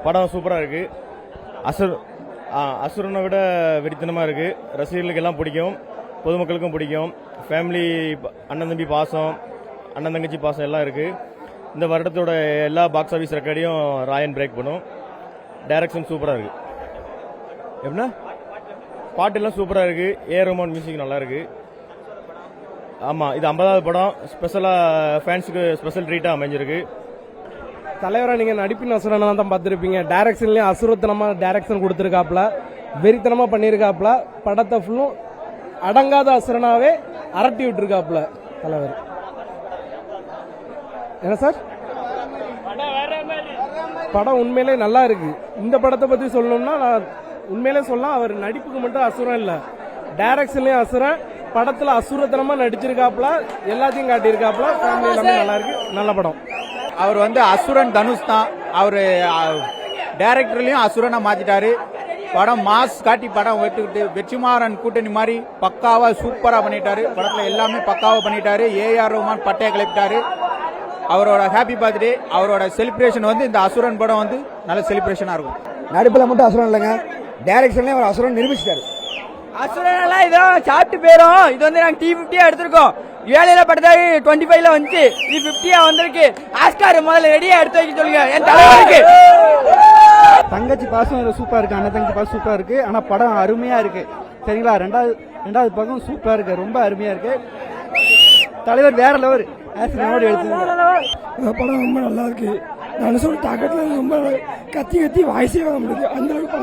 படம் சூப்பராக இருக்குது. அசுரனை விட வெறித்தனமாக இருக்குது. ரசிகர்களுக்கு எல்லாம் பிடிக்கும், பொதுமக்களுக்கும் பிடிக்கும். ஃபேமிலி, அண்ணன் தம்பி பாசம், அண்ணன் தங்கச்சி பாசம் எல்லாம் இருக்குது. இந்த வருடத்தோட எல்லா பாக்ஸ் ஆஃபீஸ் ரெக்கார்டையும் ராயன் பிரேக் பண்ணும். டைரக்ஷன் சூப்பராக இருக்குது. எப்படின்னா பாட்டெல்லாம் சூப்பராக இருக்குது. ரஹ்மான் மியூசிக் நல்லா இருக்குது. ஆமாம், இது 50வது படம். ஸ்பெஷலாக ஃபேன்ஸுக்கு ஸ்பெஷல் ட்ரீட்டாக அமைஞ்சிருக்கு. தலைவரை நீங்கள் நடிப்பின் அசுரனா தான் பார்த்துருப்பீங்க. டைரக்ஷன்லேயும் அசுரத்தனமாக டைரக்ஷன் கொடுத்துருக்காப்புல, வெறித்தனமாக பண்ணியிருக்காப்புல. படத்தை ஃபுல்லும் அடங்காத அசுரனாவே அரட்டி விட்டுருக்காப்புல தலைவர். என்ன சார், படம் உண்மையிலே நல்லா இருக்கு. இந்த படத்தை பற்றி சொல்லணும்னா நான் உண்மையிலே சொல்லலாம், அவர் நடிப்புக்கு மட்டும் அசுரம் இல்லை, டைரக்ஷன்லயும் அசுரன், படத்தில் அசுரத்தனமா நடிச்சிருக்காப்புல, எல்லாத்தையும் காட்டியிருக்காப்புல. ஃபேமிலி எல்லாமே நல்லா இருக்கு, நல்ல படம். அவர் அசுரன் தனுஷ் தான். அவர் டைரக்டர்லயும் அசுரனை மாத்திட்டாரு. படம் மாஸ் காட்டி படம் வெட்டுக்கிட்டு வெற்றிமாறன் கூட்டணி மாதிரி பக்காவா சூப்பரா பண்ணிட்டாரு. படத்துல எல்லாமே பக்காவா பண்ணிட்டாரு. ஏஆர் ரஹ்மான் பட்டையை கிளப்பிட்டாரு. அவரோட ஹாப்பி பர்த்டே, அவரோட செலிப்ரேஷன் இந்த அசுரன் படம் நல்ல செலிப்ரேஷனா இருக்கும். நடிப்புல மட்டும் அசுரன் இல்லைங்க, டைரக்ஷன்லயும் அவர் அசுரன் நிரூபிச்சிட்டாரு. அசுரன் எல்லாம் இதெல்லாம் சாப்பிட்டு போயிரும். இது நாங்க T50 எடுத்திருக்கோம். 7 படத்தாரு 25ல வந்துச்சு, இது 50 வந்திருக்கு. ஆஸ்கார் முதல்ல ரெடியா எடுத்து வைக்க சொல்லுங்க என் தலைவருக்கு. தங்கச்சி பாசம் சூப்பரா இருக்கு, அண்ணன் தங்கச்சி பாசம் சூப்பரா இருக்கு. ஆனா படம் அருமையா இருக்கு, சரிங்களா? ரெண்டாவது பக்கம் சூப்பரா இருக்கு, ரொம்ப அருமையா இருக்கு. தலைவர் வேற லெவல் எடுத்து படம் ரொம்ப நல்லா இருக்கு. நான் சொல்ல தாக்கத்துல ரொம்ப கத்தி வாய்ஸே வாங்க முடியுது, அந்த அளவுக்கு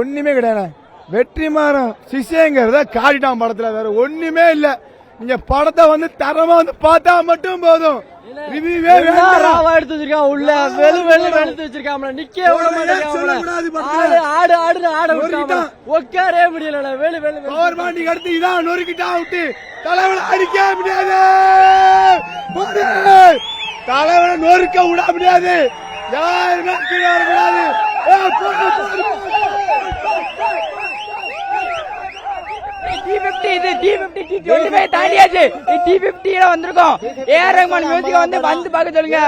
ஒண்ணுமே கிடையாது. வெற்றிமாறன் சிஷ்யங்கிறத காட்டிட்டான் படத்துல, வேற ஒண்ணுமே இல்ல. நீங்க படத்தை தரமா பார்த்தா மட்டும் போதும். எடுத்து வச்சிருக்கான் உள்ள, எடுத்து வச்சிருக்கான், நிக்க உட்காரே முடியல. அடுத்து இதான் நொறுக்கிட்டா விட்டு தலைவனை அடிக்க முடியாது, தலைவனை நொறுக்க விட முடியாது, யாருமே கூடாது. T50 தாண்டியாச்சு. T50 வந்திருக்கோம். ஏஆர் ரஹ்மான் மியூசிக் வந்து பார்க்க சொல்லுங்க.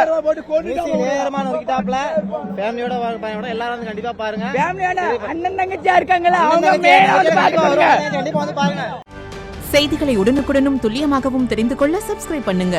எல்லாரும் கண்டிப்பா பாருங்க. ஃபேமிலியோட அண்ணன் தங்கச்சியா இருக்காங்களா, அவங்க மேல வந்து பார்க்க சொல்லுங்க. செய்திகளை உடனுக்குடனும் துல்லியமாகவும் தெரிந்து கொள்ள சப்ஸ்கிரைப் பண்ணுங்க.